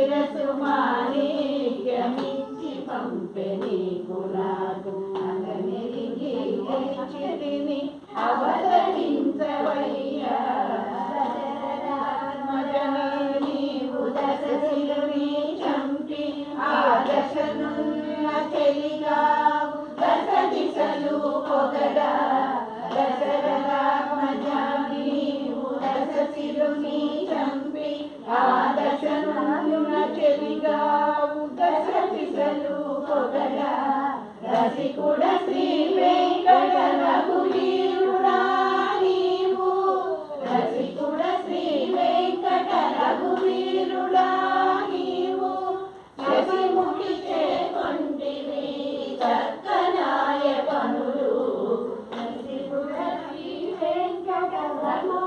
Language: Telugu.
శిరసు మాణిక్యమిచ్చి పంపెని కులాకు అలమెరిగి చిరిని అవతరించవయ్యా నీవు దశ శిలుని చంపి ఆ దశనున్న చెలిగావు దశ దిశలు పొగడా దశరథాత్మజా నీవు దశ శిలుని చంపి ఆ దశనున్న చెలిగావు దశ దిశలు పొగడా రసికుడ శ్రీ వెంకట రఘువీరుడా నీవు రసికుడ శ్రీ వెంకట రఘువీరుడా నీవు శశిముఖి చేకొంటివి చక్కనాయ పనులు రసికుడ శ్రీ వెంకట రఘు